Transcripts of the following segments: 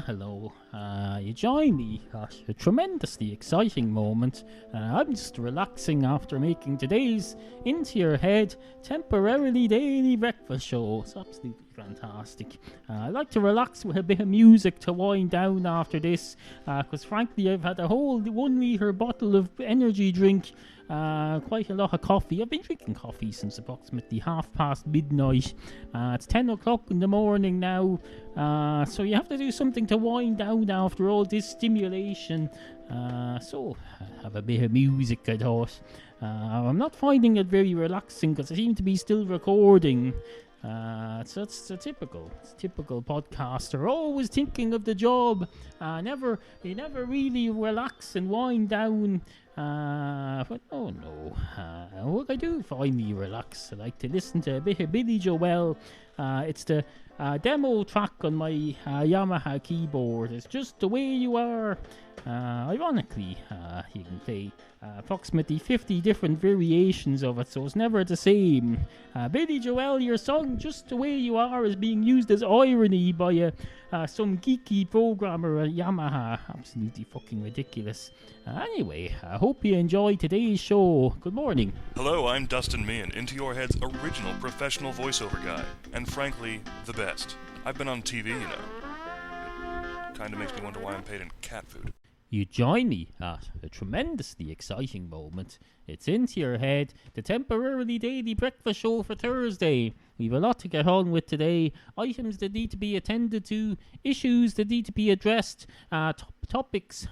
Hello. You join me at a tremendously exciting moment. I'm just relaxing after making today's Into Your Head temporarily daily breakfast show. It's absolutely fantastic. I like to relax with a bit of music to wind down after this, because frankly I've had a whole 1 litre bottle of energy drink, quite a lot of coffee. I've been drinking coffee since approximately midnight. It's 10 o'clock in the morning now, so you have to do something to wind down after all this stimulation. So have a bit of music, I thought. I'm not finding it very relaxing because I seem to be still recording. So it's a typical podcaster, always thinking of the job. They never really relax and wind down. But no. What I do finally relax. I like to listen to a bit of Billy Joel. It's the demo track on my Yamaha keyboard. It's Just the Way You Are. Ironically, you can play approximately 50 different variations of it, so it's never the same. Billy Joel, your song Just the Way You Are is being used as irony by some geeky programmer at Yamaha. Absolutely fucking ridiculous. Anyway, I hope you enjoy today's show. Good morning. Hello, I'm Dustin Meehan, Into Your Head's original professional voiceover guy, and frankly, the best. I've been on TV, you know. It kinda makes me wonder why I'm paid in cat food. You join me at a tremendously exciting moment. It's Into Your Head, the temporarily daily breakfast show for Thursday. We've a lot to get on with today. Items that need to be attended to, issues that need to be addressed, topics.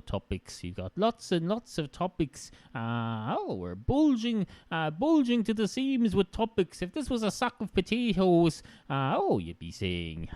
Topics. You've got lots and lots of topics. We're bulging to the seams with topics. If this was a sack of potatoes, you'd be saying,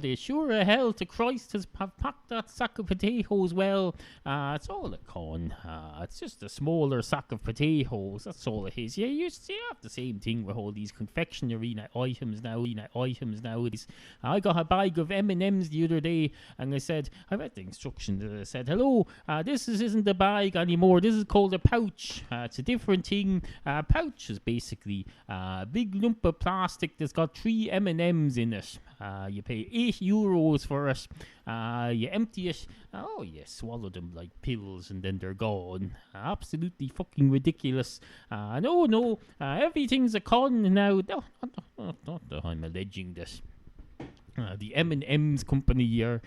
they sure a hell to Christ have packed that sack of potatoes well. It's all a con. It's just a smaller sack of potatoes. That's all it is. Yeah, you have the same thing with all these confectionery items nowadays. I got a bag of M&Ms the other day, and I read the instructions that it said, hello, this isn't a bag anymore. This is called a pouch. It's a different thing. Pouch is basically a big lump of plastic that's got 3 M&Ms in it. You pay €8 for it. You empty it. You swallow them like pills and then they're gone. Absolutely fucking ridiculous. No, everything's a con now. Not that I'm alleging that the M&M's company are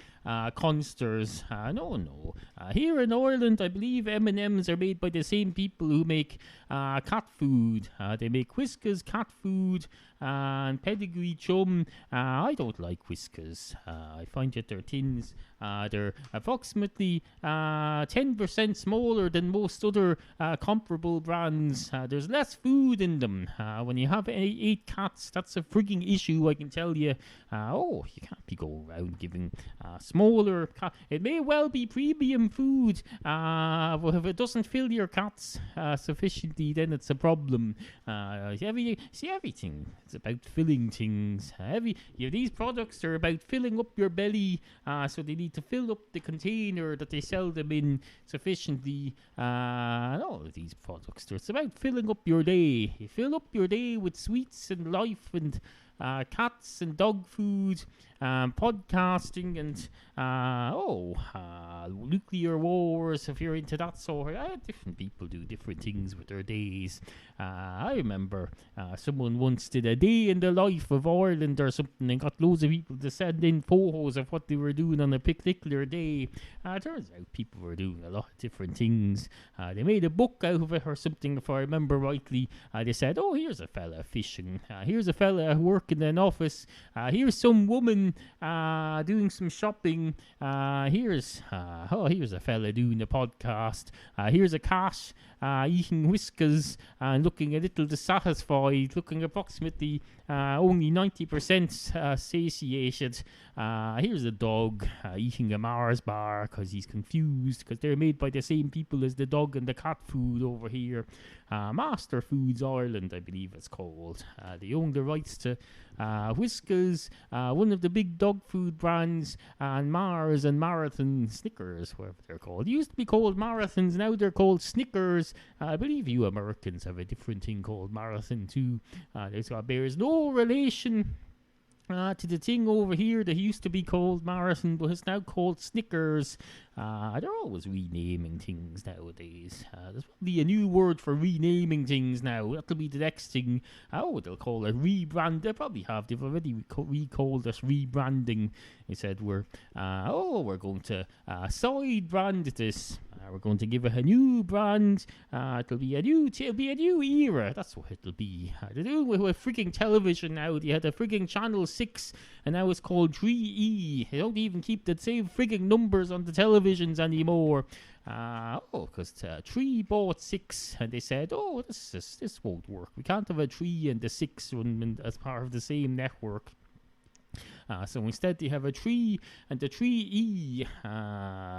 consters. No. Here in Ireland, I believe M&M's are made by the same people who make cat food. They make Whiskas cat food and Pedigree chum. I don't like Whiskas. I find that their tins, they're approximately 10% smaller than most other comparable brands. There's less food in them. When you have 8 cats, that's a frigging issue, I can tell you. You can't be going around giving smaller it may well be premium food, but if it doesn't fill your cats sufficiently, then it's a problem. Everything, it's about filling things. These products are about filling up your belly, so they need to fill up the container that they sell them in sufficiently. All of these products, it's about filling up your day. You fill up your day with sweets and life and cats and dog food, podcasting, and nuclear wars, if you're into that sort. Different people do different things with their days. I remember someone once did a day in the life of Ireland or something and got loads of people to send in photos of what they were doing on a particular day. Turns out people were doing a lot of different things. They made a book out of it or something, if I remember rightly. They said, here's a fella fishing. Here's a fella working in an office. Here's some woman doing some shopping. Here's a fella doing a podcast. Here's a cat eating Whiskas and looking a little dissatisfied, looking approximately only 90% satiated. Here's a dog eating a Mars bar because he's confused because they're made by the same people as the dog and the cat food over here. Master Foods Ireland, I believe it's called. They own the rights to Whiskas, one of the big dog food brands, and Mars and Marathon, Snickers, whatever they're called. They used to be called Marathons, now they're called Snickers. I believe you Americans have a different thing called Marathon too. There is no relation to the thing over here that used to be called Marathon, but it's now called Snickers. They're always renaming things nowadays. There's probably a new word for renaming things now. That'll be the next thing. They'll call it rebrand. They probably have. They've already recalled us rebranding. They said we're going to side brand this. We're going to give it a new brand. It'll be a new era. That's what it'll be. They're doing with freaking television now. They had a freaking channel 6, and now it's called 3E. They don't even keep the same freaking numbers on the televisions anymore. Because 3 bought 6, and they said, this won't work. We can't have a 3 and a 6 as part of the same network. So instead they have a 3 and the 3E.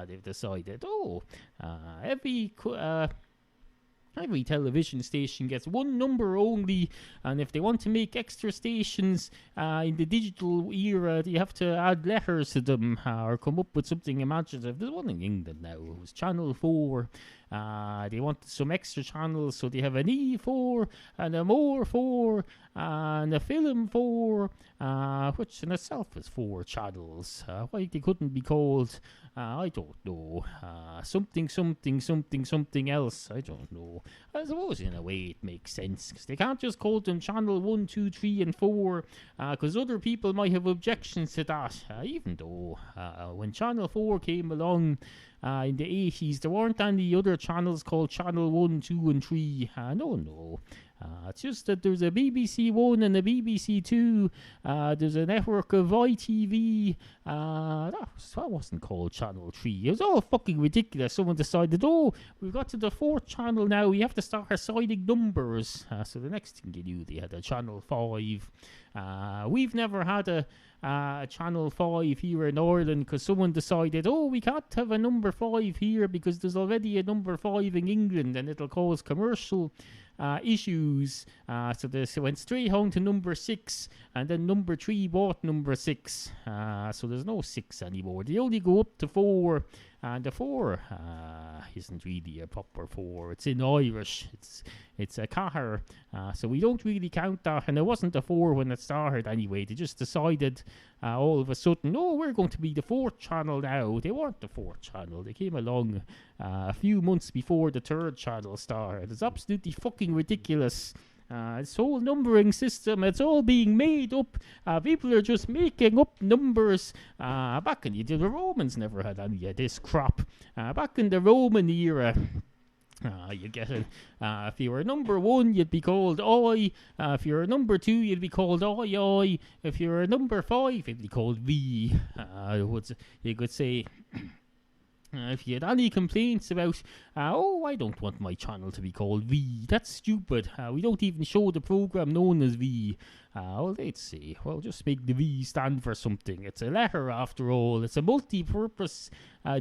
They've decided, every television station gets one number only, and if they want to make extra stations in the digital era, they have to add letters to them or come up with something imaginative. There's one in England now. It was Channel 4. They wanted some extra channels, so they have an E4 and a More 4 and a Film 4, which in itself is 4 channels. Why they couldn't be called, I don't know, something else, I don't know. I suppose in a way it makes sense, because they can't just call them Channel 1, 2, 3 and 4, because other people might have objections to that, even though when Channel 4 came along, in the 80s, there weren't any other channels called Channel 1, 2 and 3. No. It's just that there's a BBC 1 and a BBC 2. There's a network of ITV. That wasn't called Channel 3. It was all fucking ridiculous. Someone decided, we've got to the 4th channel now. We have to start assigning numbers. So the next thing you knew, they had a Channel 5. We've never had a Channel 5 here in Ireland, because someone decided, we can't have a number 5 here because there's already a number 5 in England and it'll cause commercial issues. So they went straight home to number 6, and then number 3 bought number 6. So there's no 6 anymore. They only go up to 4, and the 4 isn't really a proper 4. It's in Irish. It's a cahar. So we don't really count that, and it wasn't a 4 when it started anyway. They just decided all of a sudden, we're going to be the 4th channel now. They weren't the 4th channel. They came along a few months before the 3rd channel started. It's absolutely fucking ridiculous. This whole numbering system, it's all being made up. People are just making up numbers. Back in the Romans never had any of this crap. Back in the Roman era, you get it. If you were number 1, you'd be called I. If you were number 2, you'd be called I. If you were number 5, you'd be called V. You could say, if you had any complaints about, I don't want my channel to be called V, that's stupid. We don't even show the program known as V. They'd say, just make the V stand for something. It's a letter after all. It's a multi-purpose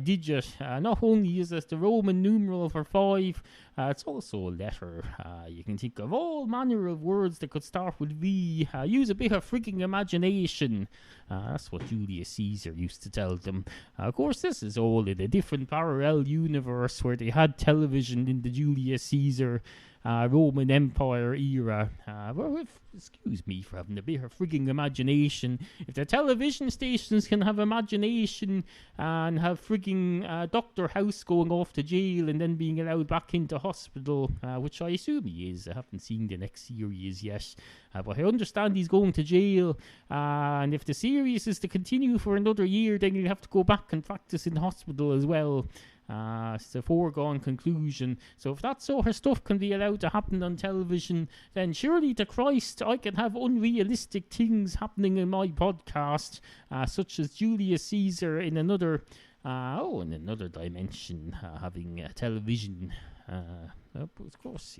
digit. Not only is it the Roman numeral for 5, it's also a letter. You can think of all manner of words that could start with V. Use a bit of freaking imagination. That's what Julius Caesar used to tell them. Of course, this is all in a different parallel universe where they had television in the Julius Caesar Roman Empire era. Excuse me for having a bit of frigging imagination. If the television stations can have imagination and have frigging Dr. House going off to jail and then being allowed back into hospital, which I assume he is. I haven't seen the next series yet. But I understand he's going to jail. And if the series is to continue for another year, then you'll have to go back and practice in hospital as well. It's a foregone conclusion. So if that sort of stuff can be allowed to happen on television, then surely to Christ I can have unrealistic things happening in my podcast, such as Julius Caesar in another dimension, having television. Of course,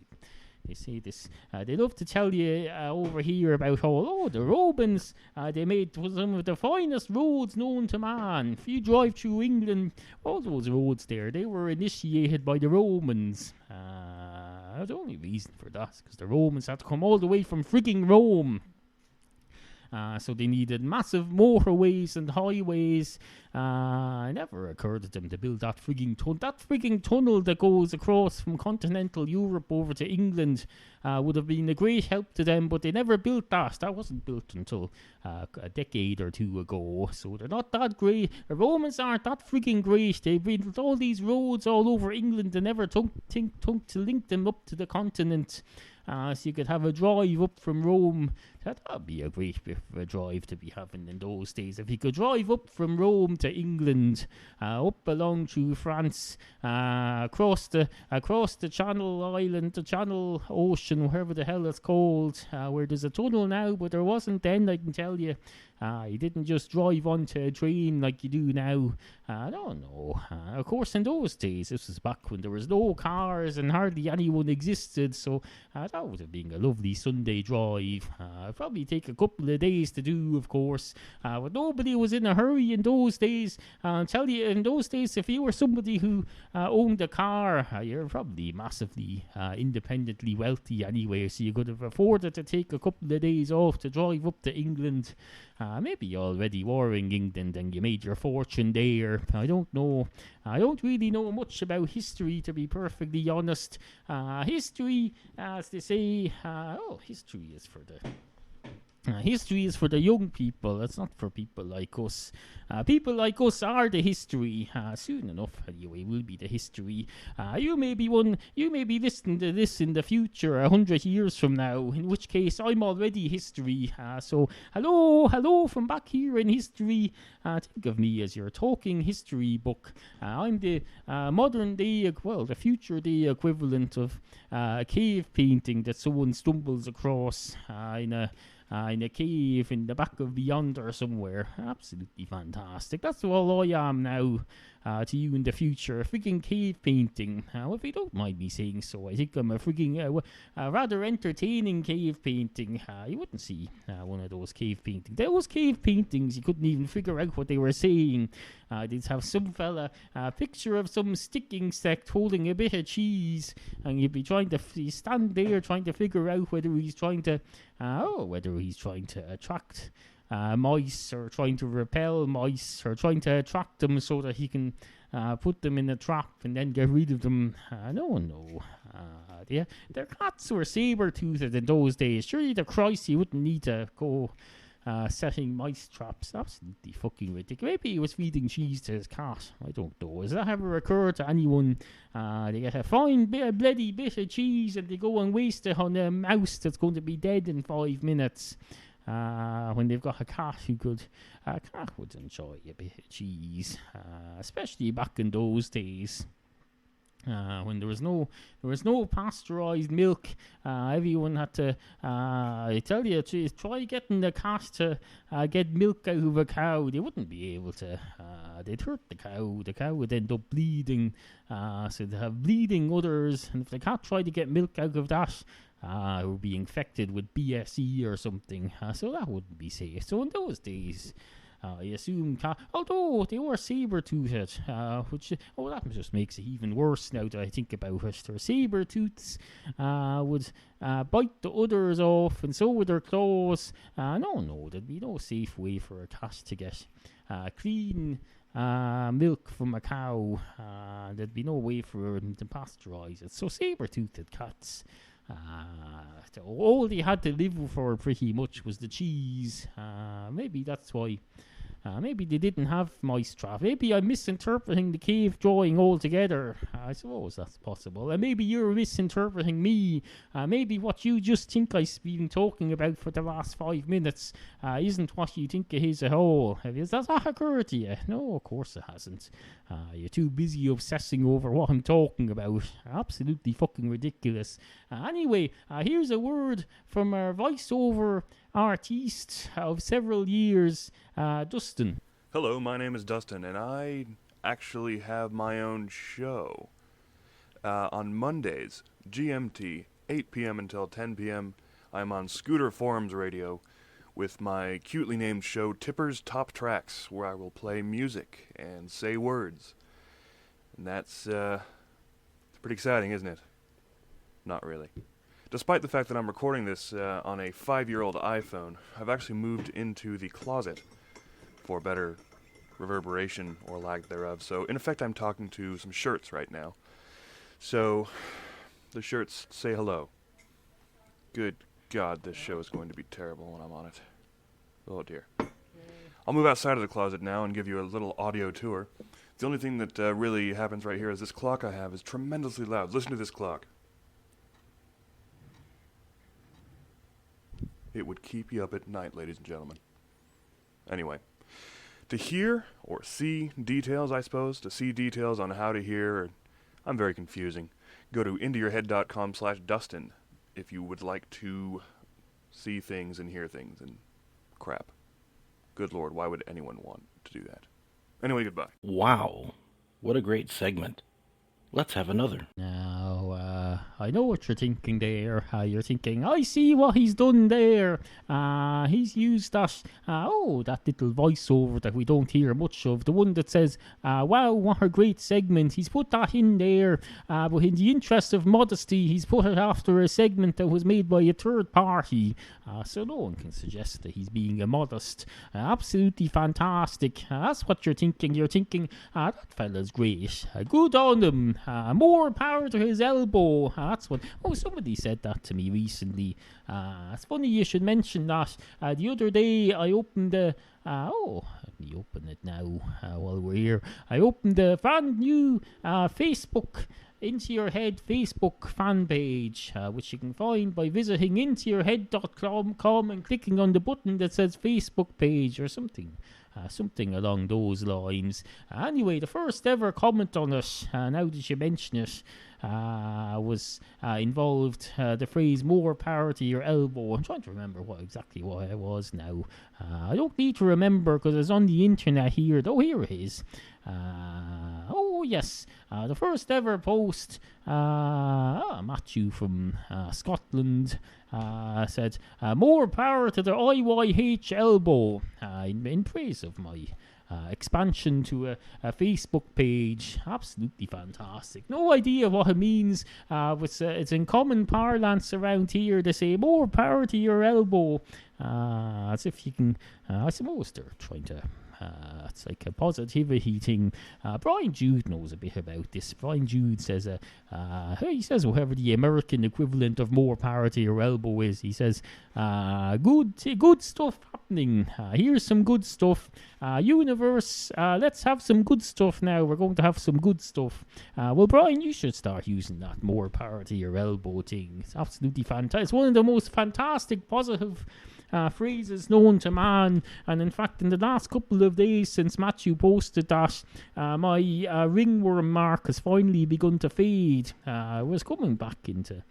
they say this. They love to tell you over here about how, the Romans, they made some of the finest roads known to man. If you drive through England, all those roads there, they were initiated by the Romans. The only reason for that is because the Romans had to come all the way from frigging Rome. So they needed massive motorways and highways. It never occurred to them to build that frigging tunnel that goes across from continental Europe over to England. Would have been a great help to them, but they never built that. That wasn't built until a decade or two ago. So they're not that great. The Romans aren't that frigging great. They built all these roads all over England and never took to link them up to the continent. So you could have a drive up from Rome. That'd be a great bit of a drive to be having in those days. If you could drive up from Rome to England, up along through France, across the Channel Island, the Channel Ocean, wherever the hell it's called, where there's a tunnel now, but there wasn't then, I can tell you. You didn't just drive onto a train like you do now. I don't know. Of course, in those days, this was back when there was no cars and hardly anyone existed, so that would have been a lovely Sunday drive. It'd probably take a couple of days to do, of course, but nobody was in a hurry in those days. I'll tell you, in those days, if you were somebody who owned a car, you're probably massively independently wealthy anyway, so you could have afforded to take a couple of days off to drive up to England. Maybe you already were in England and you made your fortune there. I don't know. I don't really know much about history, to be perfectly honest. History, as they say, history is for the... history is for the young people. It's not for people like us. People like us are the history. Soon enough, anyway, we'll be the history. You may be listening to this in the future, 100 years from now, in which case I'm already history. So, hello from back here in history. Think of me as your talking history book. I'm the modern day, the future day equivalent of a cave painting that someone stumbles across in a cave in the back of Beyonder somewhere. Absolutely fantastic. That's all I am now to you in the future. A freaking cave painting. If you don't mind me saying so, I think I'm a freaking rather entertaining cave painting. You wouldn't see one of those cave paintings. Those cave paintings, you couldn't even figure out what they were saying. They'd have some fella, a picture of some stick insect holding a bit of cheese, and you'd be trying to stand there trying to figure out whether he's trying to attract mice, or trying to repel mice, or trying to attract them so that he can put them in a trap and then get rid of them. No. Their cats were saber-toothed in those days. Surely the Christ, you wouldn't need to go setting mice traps. Absolutely fucking ridiculous. Maybe he was feeding cheese to his cat. I don't know. Has that ever occurred to anyone? They get a fine bloody bit of cheese and they go and waste it on a mouse that's going to be dead in 5 minutes. When they've got a cat a cat would enjoy a bit of cheese, especially back in those days. When there was no pasteurized milk, everyone had to. I tell you, try getting the cat to get milk out of a cow. They wouldn't be able to. They'd hurt the cow. The cow would end up bleeding. So they'd have bleeding udders, and if the cat tried to get milk out of that, it would be infected with BSE or something. So that wouldn't be safe. So in those days, I assume, although they were saber-toothed, that just makes it even worse now that I think about it. Their saber-tooths would bite the udders off, and so would their claws. No, there'd be no safe way for a cat to get clean milk from a cow. There'd be no way for them to pasteurize it. So saber-toothed cats, all they had to live for pretty much was the cheese. Maybe that's why. Maybe they didn't have mice trap. Maybe I'm misinterpreting the cave drawing altogether. I suppose that's possible. And maybe you're misinterpreting me. Maybe what you just think I've been talking about for the last 5 minutes isn't what you think it is at all. Has that occurred to you? No, of course it hasn't. You're too busy obsessing over what I'm talking about. Absolutely fucking ridiculous. Anyway, here's a word from our voiceover artiste of several years, Dustin. Hello, my name is Dustin, and I actually have my own show. On Mondays, GMT, 8 p.m. until 10 p.m., I'm on Scooter Forums Radio with my cutely named show Tipper's Top Tracks, where I will play music and say words. And that's pretty exciting, isn't it? Not really. Despite the fact that I'm recording this on a 5-year-old iPhone, I've actually moved into the closet for better reverberation or lack thereof. So, in effect, I'm talking to some shirts right now. So, the shirts say hello. Good God, this show is going to be terrible when I'm on it. Oh dear. I'll move outside of the closet now and give you a little audio tour. The only thing that really happens right here is this clock I have is tremendously loud. Listen to this clock. It would keep you up at night, ladies and gentlemen. Anyway, to hear or see details, I suppose, to see details on how to hear, I'm very confusing. Go to intoyourhead.com/Dustin if you would like to see things and hear things and crap. Good Lord, why would anyone want to do that? Anyway, goodbye. Wow, what a great segment. Let's have another. Now, I know what you're thinking there. You're thinking, I see what he's done there. He's used that little voiceover that we don't hear much of. The one that says, wow, what a great segment. He's put that in there. But in the interest of modesty, he's put it after a segment that was made by a third party. So no one can suggest that he's being immodest. Absolutely fantastic. That's what you're thinking. You're thinking, that fella's great. Good on him. More power to his elbow. That's what. Oh, somebody said that to me recently. It's funny you should mention that. The other day I opened the. Let me open it now while we're here. I opened the brand new Facebook Into Your Head Facebook fan page, which you can find by visiting intoyourhead.com and clicking on the button that says Facebook page or something. Something along those lines. Anyway, the first ever comment on it, now that you mention it, was involved the phrase "more power to your elbow." I'm trying to remember exactly what it was now. I don't need to remember because it's on the internet here. Oh, here it is. Yes, the first ever post, Matthew from Scotland said, more power to the IYH elbow, in praise of my expansion to a Facebook page. Absolutely fantastic. No idea what it means. It's in common parlance around here to say more power to your elbow, as if you can. I suppose they're trying to. It's like a positivity thing. Brian Jude knows a bit about this. Brian Jude says, he says whatever the American equivalent of more power to your elbow is. He says, good stuff happening. Here's some good stuff. Universe, let's have some good stuff now. We're going to have some good stuff. Well, Brian, you should start using that more power to your elbow thing. It's absolutely fantastic. It's one of the most fantastic positive phrases known to man, and in fact in the last couple of days since Matthew posted that, my ringworm mark has finally begun to fade. I was coming back into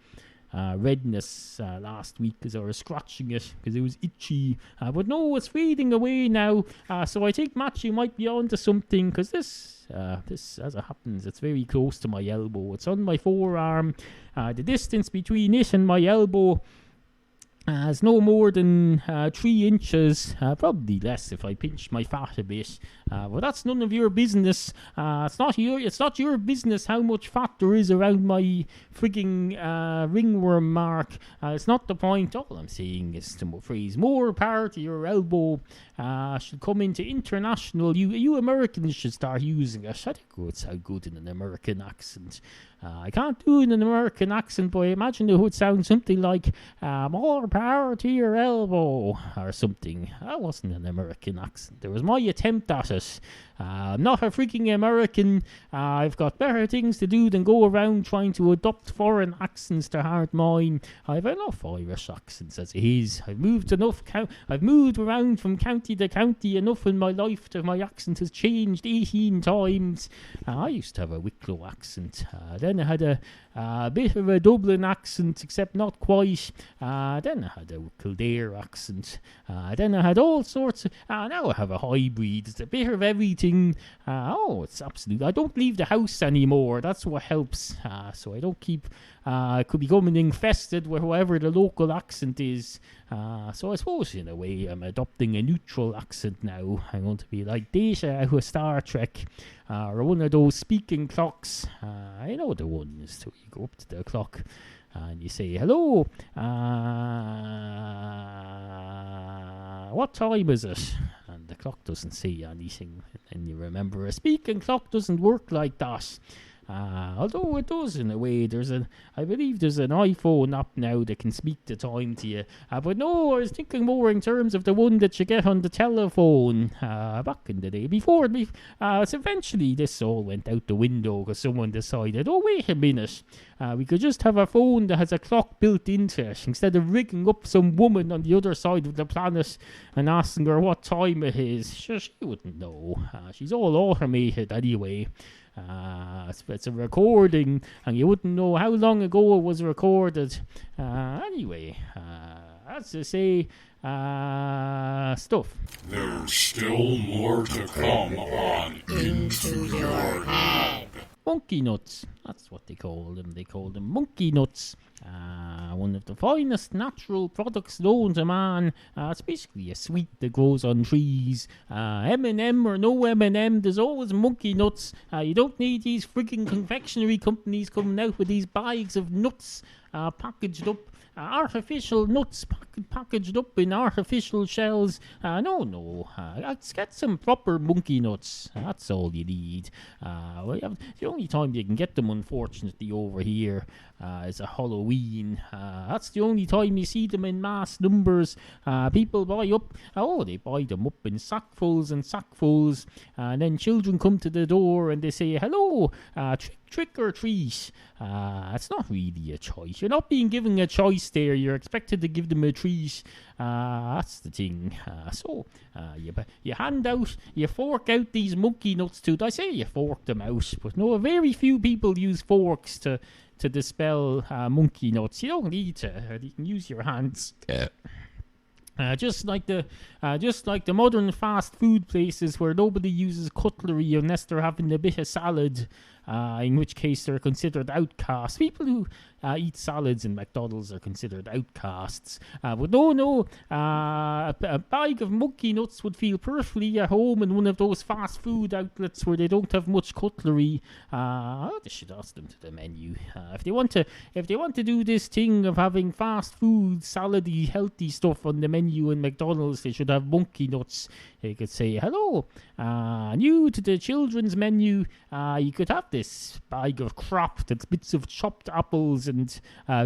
redness last week as I was scratching it because it was itchy, but no, it's fading away now, so I think Matthew might be onto something, because this, as it happens, it's very close to my elbow. It's on my forearm. The distance between it and my elbow is no more than 3 inches, probably less if I pinch my fat a bit. But that's none of your business. It's not your business how much fat there is around my frigging ringworm mark. It's not the point. All I'm saying is the phrase "more power to your elbow" should come into international. You Americans should start using it. I think it would sound good in an American accent. I can't do it in an American accent, but I imagine it would sound something like "more power to your elbow" or something. That wasn't an American accent. There was my attempt at it. I'm not a freaking American. I've got better things to do than go around trying to adopt foreign accents to heart mine. I've enough Irish accents as it is. I've moved around from county to county enough in my life that my accent has changed 18 times. I used to have a Wicklow accent. Then I had a bit of a Dublin accent, except not quite. Then I had a Kildare accent. Then I had all sorts of. Now I have a hybrid. It's a bit of everything. thing. It's absolute. I don't leave the house anymore. That's what helps. So I don't keep. I could be coming infested with whoever the local accent is. So I suppose in a way I'm adopting a neutral accent now. I'm going to be like Data out of Star Trek, or one of those speaking clocks. I know the ones. So you go up to the clock and you say, hello, what time is it? And the clock doesn't say anything. And you remember a speaking clock doesn't work like that. Although it does in a way. I believe there's an iPhone app now that can speak the time to you. But no, I was thinking more in terms of the one that you get on the telephone back in the day. Before, so eventually this all went out the window because someone decided, oh, wait a minute. We could just have a phone that has a clock built into it instead of rigging up some woman on the other side of the planet and asking her what time it is. Sure, she wouldn't know. She's all automated anyway. It's a recording, and you wouldn't know how long ago it was recorded. Anyway, that's to say, stuff. There's still more to come on Into Your Head. Monkey nuts. That's what they call them. They call them monkey nuts. One of the finest natural products known to man. It's basically a sweet that grows on trees. M&M or no M&M, there's always monkey nuts. You don't need these frigging confectionery companies coming out with these bags of nuts packaged up. Artificial nuts packaged up in artificial shells. No. Let's get some proper monkey nuts. That's all you need. The only time you can get them, unfortunately, over here is a Halloween. That's the only time you see them in mass numbers. People buy them up in sackfuls and sackfuls. And then children come to the door and they say, hello, trick or treat. It's not really a choice. You're not being given a choice there. You're expected to give them a treat. That's the thing. You fork out these monkey nuts too. I say you fork them out, but no, very few people use forks to dispel monkey nuts. You don't need to. You can use your hands. Just like the modern fast food places where nobody uses cutlery unless they're having a bit of salad, in which case they're considered outcasts. People who eat salads in McDonald's are considered outcasts. But no, a bag of monkey nuts would feel perfectly at home in one of those fast food outlets where they don't have much cutlery. They should ask them to the menu. If they want to do this thing of having fast food, salady, healthy stuff on the menu in McDonald's, they should have monkey nuts. They could say, hello, new to the children's menu, you could have this bag of crap that's bits of chopped apples and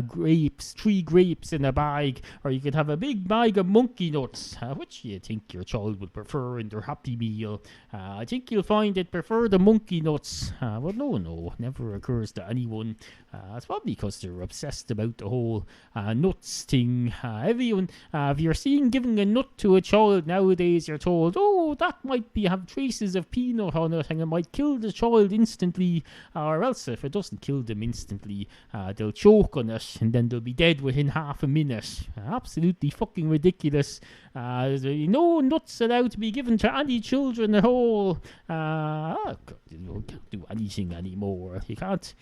grapes, 3 grapes in a bag, or you could have a big bag of monkey nuts. Which do you think your child would prefer in their Happy Meal? I think you'll find they'd prefer the monkey nuts. But no, never occurs to anyone. It's probably because they're obsessed about the whole nuts thing. Everyone, if you're seen giving a nut to a child nowadays, you're told, oh, that might have traces of peanut on it and it might kill the child instantly, or else if it doesn't kill them instantly, they'll choke on it and then they'll be dead within half a minute. Absolutely fucking ridiculous. No nuts allowed to be given to any children at all. You can't do anything anymore. You can't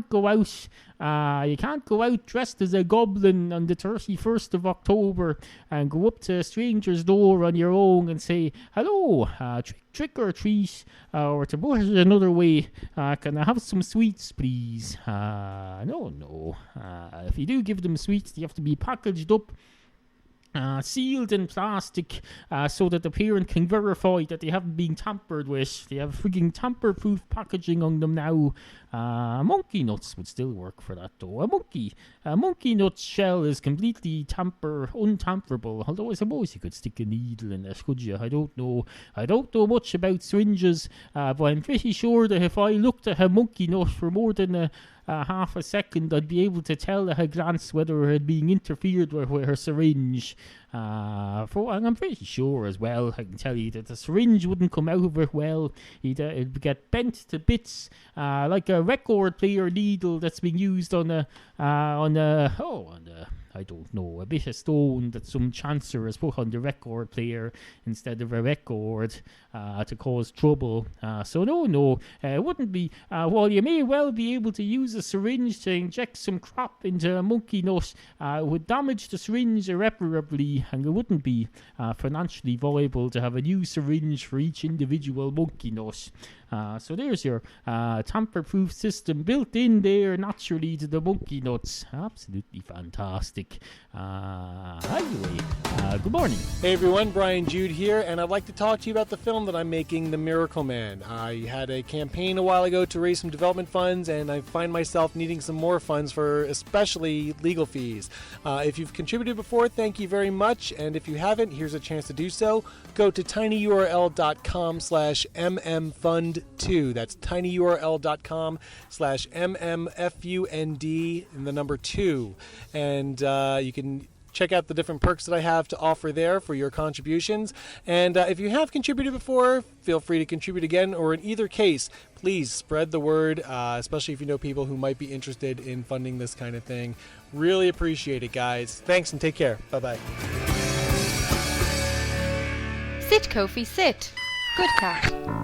go out. You can't go out dressed as a goblin on the 31st of October and go up to a stranger's door on your own and say, hello, trick or treat, or to put it another way, can I have some sweets, please? No. If you do give them sweets, they have to be packaged up, sealed in plastic, so that the parent can verify that they haven't been tampered with. They have frigging tamper-proof packaging on them now. Monkey nuts would still work for that though. A monkey nut shell is completely untamperable. Although I suppose you could stick a needle in it, could you? I don't know much about syringes, but I'm pretty sure that if I looked at a monkey nut for more than half a second, I'd be able to tell at a glance whether it had been interfered with a syringe. And I'm pretty sure as well, I can tell you that the syringe wouldn't come out of it well. It'd get bent to bits, like a record player needle that's been used on a I don't know, a bit of stone that some chancer has put on the record player instead of a record to cause trouble. So no, it wouldn't be. While you may well be able to use a syringe to inject some crop into a monkey nut, it would damage the syringe irreparably, and it wouldn't be financially viable to have a new syringe for each individual monkey nut. So there's your tamper-proof system built in there naturally to the monkey nuts. Absolutely fantastic. Anyway, good morning. Hey everyone, Brian Jude here, and I'd like to talk to you about the film that I'm making, The Miracle Man. I had a campaign a while ago to raise some development funds, and I find myself needing some more funds for especially legal fees. If you've contributed before, thank you very much, and if you haven't, here's a chance to do so. Go to tinyurl.com/mmfund2. That's tinyurl.com/mmfund and the number 2. And you can check out the different perks that I have to offer there for your contributions. And if you have contributed before, feel free to contribute again, or in either case, please spread the word, especially if you know people who might be interested in funding this kind of thing. Really appreciate it, guys. Thanks and take care. Bye-bye. Sit, Kofi, sit. Good cat.